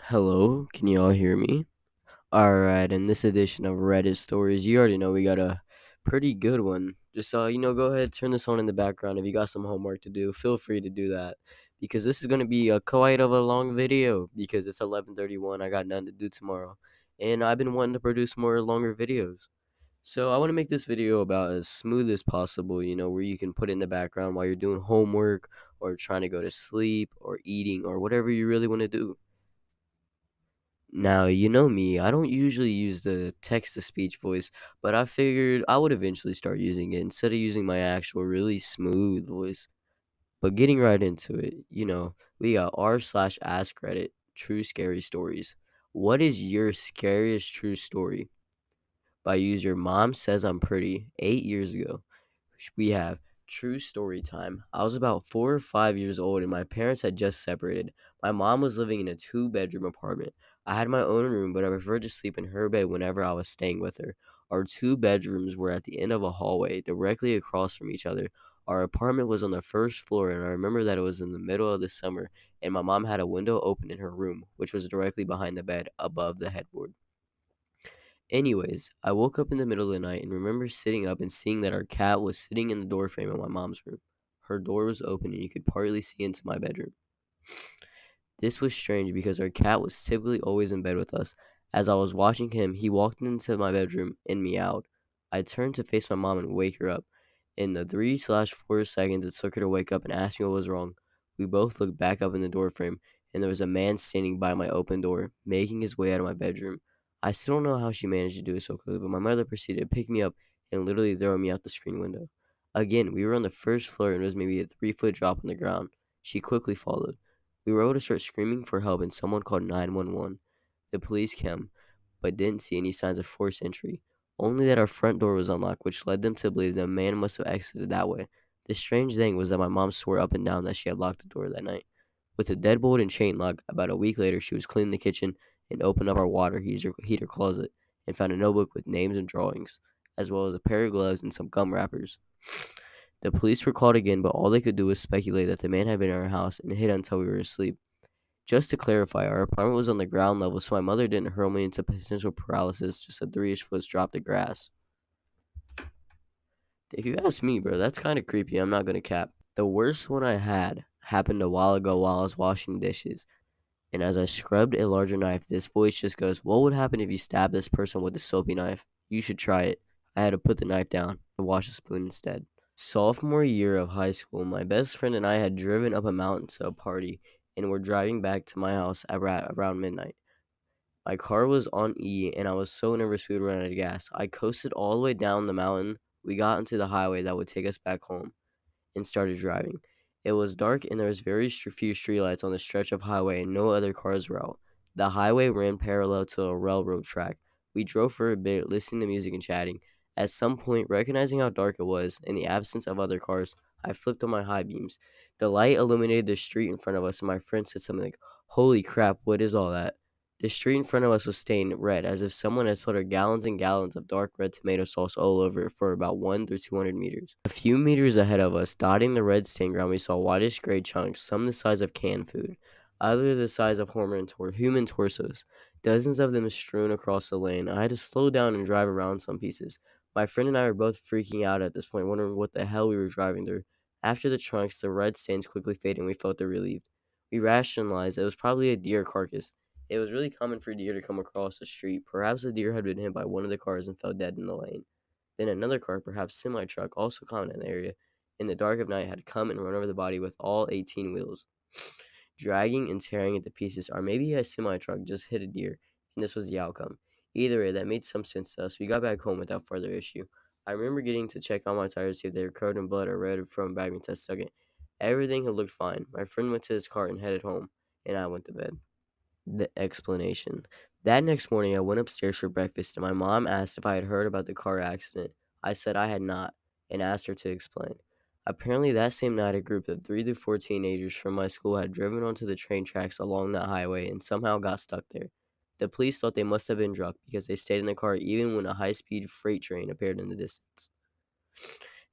Hello, can you all hear me? Alright, in this edition of Reddit Stories, you already know we got a pretty good one. Just, go ahead, turn this on in the background. If you got some homework to do, feel free to do that. Because this is going to be a quite of a long video, because it's 11:31, I got nothing to do tomorrow. And I've been wanting to produce more longer videos. So I want to make this video about as smooth as possible, where you can put it in the background while you're doing homework, or trying to go to sleep, or eating, or whatever you really want to do. Now, you know me, I don't usually use the text to speech voice, but I figured I would eventually start using it instead of using my actual really smooth voice. But getting right into it, we got r/askreddit true scary stories. What is your scariest true story? By user Mom Says I'm Pretty 8 years ago. We have true story time. I was about 4 or 5 years old and my parents had just separated. My mom was living in a two-bedroom apartment. I had my own room, but I preferred to sleep in her bed whenever I was staying with her. Our two bedrooms were at the end of a hallway, directly across from each other. Our apartment was on the first floor, and I remember that it was in the middle of the summer, and my mom had a window open in her room, which was directly behind the bed, above the headboard. Anyways, I woke up in the middle of the night and remember sitting up and seeing that our cat was sitting in the doorframe of my mom's room. Her door was open and you could partly see into my bedroom. This was strange because our cat was typically always in bed with us. As I was watching him, he walked into my bedroom and meowed. I turned to face my mom and wake her up. In the 3/4 seconds it took her to wake up and ask me what was wrong, we both looked back up in the doorframe, and there was a man standing by my open door, making his way out of my bedroom. I still don't know how she managed to do it so quickly, but my mother proceeded to pick me up and literally throw me out the screen window. Again, we were on the first floor and it was maybe a 3 foot drop on the ground. She quickly followed. We were able to start screaming for help and someone called 911. The police came, but didn't see any signs of forced entry, only that our front door was unlocked, which led them to believe the man must have exited that way. The strange thing was that my mom swore up and down that she had locked the door that night. With a deadbolt and chain lock, about a week later, she was cleaning the kitchen and opened up our water heater closet and found a notebook with names and drawings, as well as a pair of gloves and some gum wrappers. The police were called again, but all they could do was speculate that the man had been in our house and hid until we were asleep. Just to clarify, our apartment was on the ground level, so my mother didn't hurl me into potential paralysis, just a 3-ish foot drop to grass. If you ask me, bro, that's kind of creepy. I'm not gonna cap. The worst one I had happened a while ago while I was washing dishes. And as I scrubbed a larger knife, this voice just goes, "What would happen if you stabbed this person with a soapy knife? You should try it." I had to put the knife down and wash the spoon instead. Sophomore year of high school, my best friend and I had driven up a mountain to a party and were driving back to my house around midnight. My car was on E and I was so nervous we would run out of gas. I coasted all the way down the mountain. We got into the highway that would take us back home and started driving. It was dark and there was very few streetlights on the stretch of highway and no other cars were out. The highway ran parallel to a railroad track. We drove for a bit, listening to music and chatting. At some point, recognizing how dark it was, in the absence of other cars, I flipped on my high beams. The light illuminated the street in front of us, and my friend said something like, "Holy crap, what is all that?" The street in front of us was stained red, as if someone had put gallons and gallons of dark red tomato sauce all over it for about 1 through 200 meters. A few meters ahead of us, dotting the red stained ground, we saw whitish gray chunks, some the size of canned food, others the size of human torsos. Dozens of them strewn across the lane. I had to slow down and drive around some pieces. My friend and I were both freaking out at this point, wondering what the hell we were driving through. After the chunks, the red stains quickly faded and we felt relieved. We rationalized it was probably a deer carcass. It was really common for deer to come across the street. Perhaps the deer had been hit by one of the cars and fell dead in the lane. Then another car, perhaps semi-truck, also common in the area, in the dark of night had come and run over the body with all 18 wheels, dragging and tearing it to pieces. Or maybe a semi-truck just hit a deer, and this was the outcome. Either way, that made some sense to us. We got back home without further issue. I remember getting to check on my tires to see if they were covered in blood or red from a bagging test second. Everything had looked fine. My friend went to his car and headed home, and I went to bed. The explanation. That next morning, I went upstairs for breakfast, and my mom asked if I had heard about the car accident. I said I had not, and asked her to explain. Apparently, that same night, a group of 3 to 4 teenagers from my school had driven onto the train tracks along that highway and somehow got stuck there. The police thought they must have been drunk because they stayed in the car even when a high speed freight train appeared in the distance.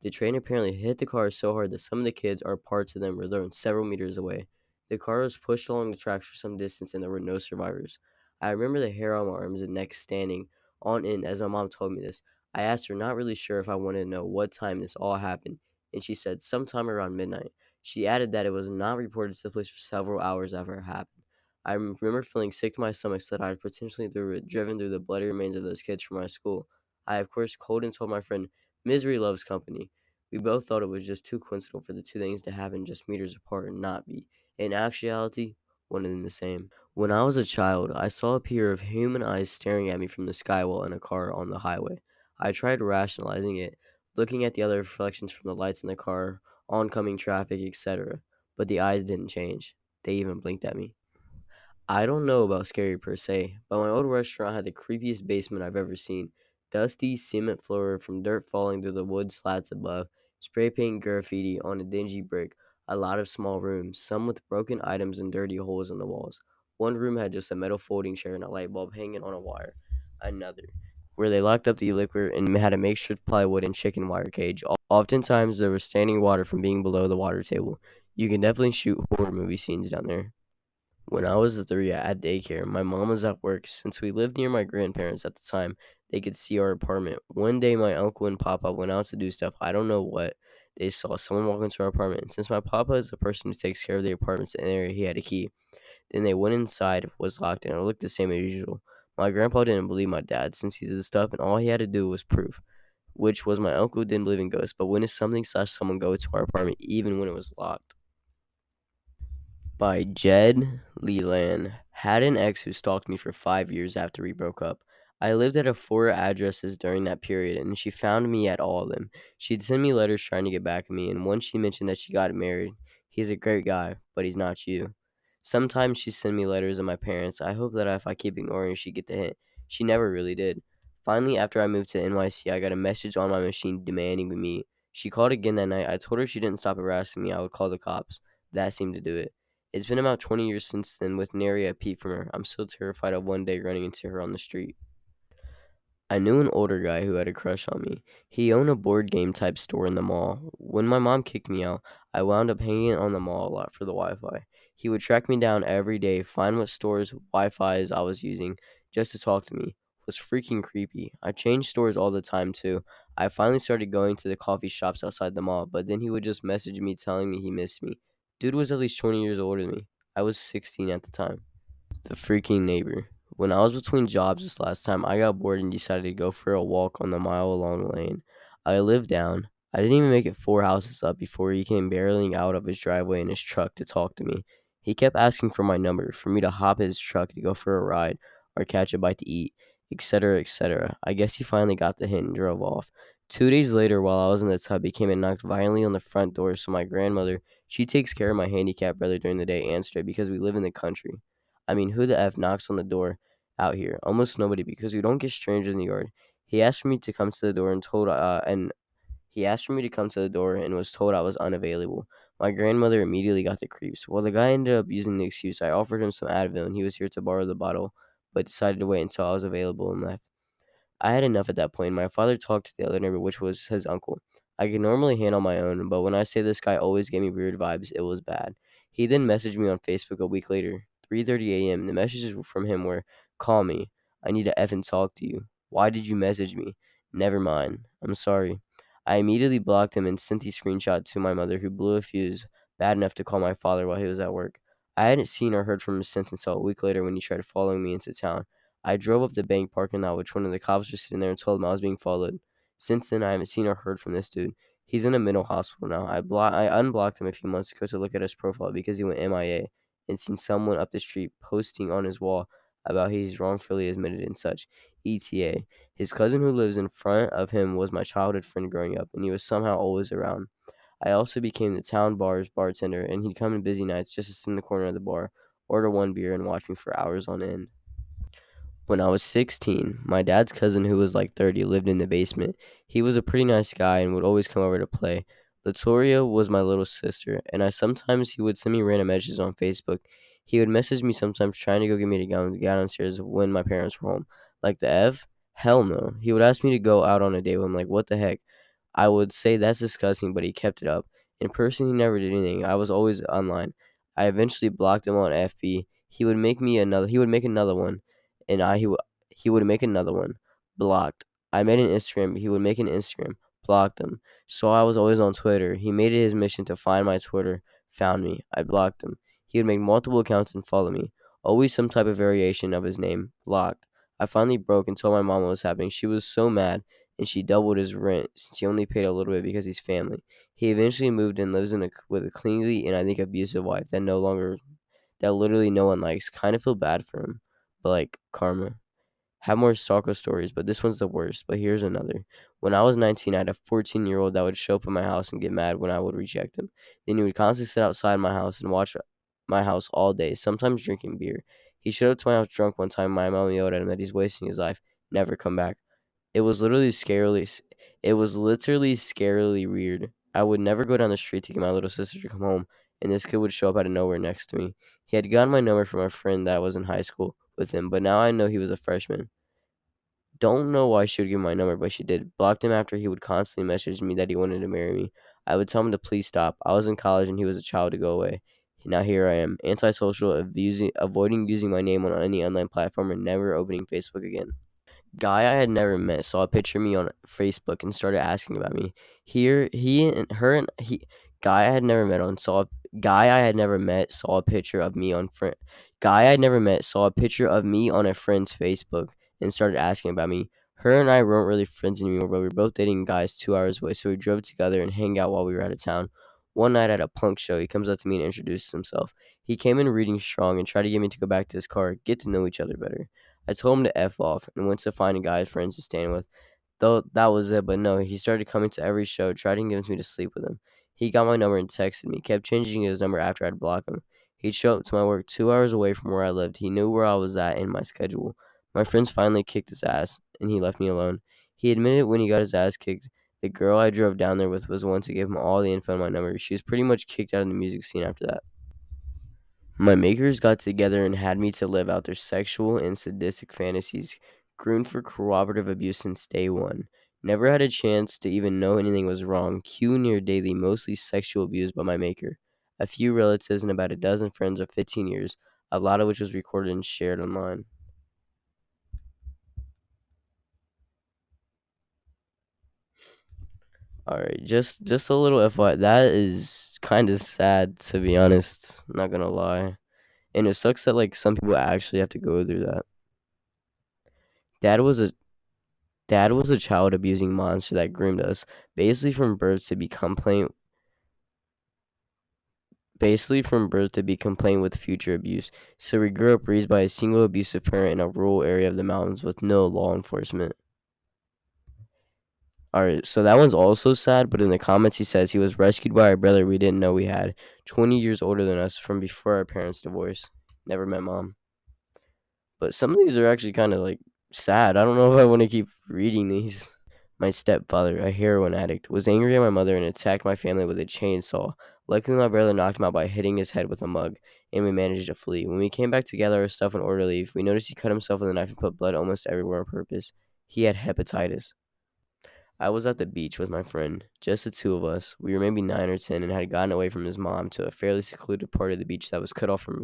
The train apparently hit the car so hard that some of the kids, or parts of them, were thrown several meters away. The car was pushed along the tracks for some distance and there were no survivors. I remember the hair on my arms and neck standing on end as my mom told me this. I asked her, not really sure if I wanted to know what time this all happened, and she said sometime around midnight. She added that it was not reported to the police for several hours after it happened. I remember feeling sick to my stomach that I had potentially driven through the bloody remains of those kids from my school. I, of course, called and told my friend, Misery loves company. We both thought it was just too coincidental for the two things to happen just meters apart and not be, in actuality, one and the same. When I was a child, I saw a pair of human eyes staring at me from the skywall in a car on the highway. I tried rationalizing it, looking at the other reflections from the lights in the car, oncoming traffic, etc. But the eyes didn't change. They even blinked at me. I don't know about scary per se, but my old restaurant had the creepiest basement I've ever seen. Dusty cement floor from dirt falling through the wood slats above, spray paint graffiti on a dingy brick, a lot of small rooms, some with broken items and dirty holes in the walls. One room had just a metal folding chair and a light bulb hanging on a wire. Another, where they locked up the liquor and had a makeshift plywood and chicken wire cage. Oftentimes there was standing water from being below the water table. You can definitely shoot horror movie scenes down there. When I was 3 at daycare, my mom was at work. Since we lived near my grandparents at the time, they could see our apartment. One day, my uncle and papa went out to do stuff. I don't know what. They saw someone walk into our apartment. And since my papa is the person who takes care of the apartments in the area, he had a key. Then they went inside, was locked, and it looked the same as usual. My grandpa didn't believe my dad since he did the stuff, and all he had to do was proof, which was my uncle didn't believe in ghosts, but witnessed something slash someone go to our apartment even when it was locked. By Jed Leland. Had an ex who stalked me for 5 years after we broke up. I lived at 4 addresses during that period, and she found me at all of them. She'd send me letters trying to get back at me, and once she mentioned that she got married. He's a great guy, but he's not you. Sometimes she sent me letters of my parents. I hope that if I keep ignoring, she'd get the hint. She never really did. Finally, after I moved to NYC, I got a message on my machine demanding we meet. She called again that night. I told her she didn't stop harassing me, I would call the cops. That seemed to do it. It's been about 20 years since then, with nary a peep from her. I'm still terrified of one day running into her on the street. I knew an older guy who had a crush on me. He owned a board game type store in the mall. When my mom kicked me out, I wound up hanging on the mall a lot for the Wi Fi. He would track me down every day, find what stores, Wi Fi's I was using, just to talk to me. It was freaking creepy. I changed stores all the time too. I finally started going to the coffee shops outside the mall, but then he would just message me telling me he missed me. Dude was at least 20 years older than me. I was 16 at the time. The freaking neighbor. When I was between jobs this last time, I got bored and decided to go for a walk on the mile-long lane. I lived down. I didn't even make it 4 houses up before he came barreling out of his driveway in his truck to talk to me. He kept asking for my number, for me to hop his truck to go for a ride or catch a bite to eat, etc., etc. I guess he finally got the hint and drove off. 2 days later, while I was in the tub, he came and knocked violently on the front door, so my grandmother, she takes care of my handicapped brother during the day, answered it because we live in the country. I mean, who the F knocks on the door out here? Almost nobody, because we don't get strangers in the yard. He asked for me to come to the door and told and he asked for me to come to the door and was told I was unavailable. My grandmother immediately got the creeps. Well, the guy ended up using the excuse. I offered him some Advil and he was here to borrow the bottle, but decided to wait until I was available and left. I had enough at that point. My father talked to the other neighbor, which was his uncle. I could normally handle my own, but when I say this guy always gave me weird vibes, it was bad. He then messaged me on Facebook a week later, 3:30 a.m. The messages from him were, "Call me. I need to effing talk to you. Why did you message me? Never mind. I'm sorry." I immediately blocked him and sent the screenshot to my mother, who blew a fuse bad enough to call my father while he was at work. I hadn't seen or heard from him since until a week later when he tried following me into town. I drove up the bank parking lot, which one of the cops was sitting there and told him I was being followed. Since then, I haven't seen or heard from this dude. He's in a mental hospital now. I unblocked him a few months ago to look at his profile because he went MIA and seen someone up the street posting on his wall about he's wrongfully admitted and such. ETA. His cousin who lives in front of him was my childhood friend growing up, and he was somehow always around. I also became the town bar's bartender, and he'd come in busy nights just to sit in the corner of the bar, order one beer, and watch me for hours on end. When I was 16, my dad's cousin, who was like 30, lived in the basement. He was a pretty nice guy and would always come over to play. Latoria was my little sister, and he would send me random messages on Facebook. He would message me sometimes trying to go get me to go downstairs when my parents were home. Like the F? Hell no. He would ask me to go out on a date with him. Like, what the heck? I would say that's disgusting, but he kept it up. In person, he never did anything. I was always online. I eventually blocked him on FB. He would make another one, and he would make another one. Blocked. I made an Instagram. He would make an Instagram. Blocked him. So I was always on Twitter. He made it his mission to find my Twitter. Found me. I blocked him. He would make multiple accounts and follow me. Always some type of variation of his name. Blocked. I finally broke and told my mom what was happening. She was so mad, and she doubled his rent since he only paid a little bit because he's family. He eventually moved and lives with a clingy and I think abusive wife that literally no one likes. Kind of feel bad for him, but like karma. Have more stalker stories, but this one's the worst. But here's another. When I was 19, I had a 14-year-old that would show up at my house and get mad when I would reject him. Then he would constantly sit outside my house and watch my house all day, sometimes drinking beer. He showed up to my house drunk one time. My mom yelled at him that he's wasting his life. Never come back. It was literally scarily it was literally scarily weird. I would never go down the street to get my little sister to come home, and this kid would show up out of nowhere next to me. He had gotten my number from a friend that was in high school with him, but now I know he was a freshman. Don't know why she would give me my number, but she did. Blocked him after he would constantly message me that he wanted to marry me. I would tell him to please stop. I was in college and he was a child to go away. Now here I am, antisocial, avoiding using my name on any online platform and never opening Facebook again. Guy I had never met saw a picture of me on Facebook and started asking about me. Here, he and her and he guy I had never met on saw guy I had never met saw a picture of me on friend guy I had never met saw a picture of me on a friend's Facebook and started asking about me. Her and I weren't really friends anymore, but we were both dating guys 2 hours away, so we drove together and hang out while we were out of town. One night at a punk show, he comes up to me and introduces himself. He came in reading strong and tried to get me to go back to his car, get to know each other better. I told him to F off and went to find a guy friends to stand with. Though that was it, but no, he started coming to every show, tried to convince me to sleep with him. He got my number and texted me, kept changing his number after I'd blocked him. He'd show up to my work 2 hours away from where I lived. He knew where I was at in my schedule. My friends finally kicked his ass, and he left me alone. He admitted when he got his ass kicked, the girl I drove down there with was the one to give him all the info on my number. She was pretty much kicked out of the music scene after that. My makers got together and had me to live out their sexual and sadistic fantasies, groomed for cooperative abuse since day one. Never had a chance to even know anything was wrong. Q near daily, mostly sexual abuse by my maker. A few relatives and about a dozen friends of 15 years, a lot of which was recorded and shared online. Alright, just a little FYI. That is kind of sad, to be honest. Not gonna lie. And it sucks that like some people actually have to go through that. Dad was a Dad was a child abusing monster that groomed us, basically from birth to be complaint basically from birth to be complained with future abuse. So we grew up raised by a single abusive parent in a rural area of the mountains with no law enforcement. Alright, so that one's also sad, but in the comments he says he was rescued by a brother we didn't know we had, 20 years older than us from before our parents' divorce. Never met mom. But some of these are actually kind of like sad. I don't know if I want to keep reading these. My stepfather, a heroin addict, was angry at my mother and attacked my family with a chainsaw. Luckily, my brother knocked him out by hitting his head with a mug, and we managed to flee. When we came back to gather our stuff in order to leave, we noticed he cut himself with a knife and put blood almost everywhere on purpose. He had hepatitis. I was at the beach with my friend, just the two of us. We were maybe 9 or 10 and had gotten away from his mom to a fairly secluded part of the beach that was cut off from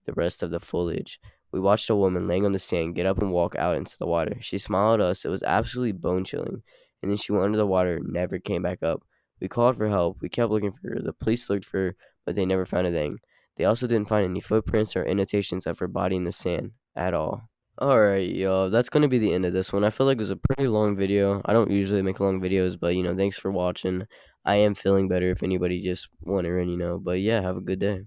the rest of the foliage. We watched a woman laying on the sand get up and walk out into the water. She smiled at us. It was absolutely bone chilling. And then she went under the water and never came back up. We called for help. We kept looking for her. The police looked for her, but they never found a thing. They also didn't find any footprints or annotations of her body in the sand at all. Alright, y'all. That's going to be the end of this one. I feel like it was a pretty long video. I don't usually make long videos, but, thanks for watching. I am feeling better if anybody just wondering, But, yeah, have a good day.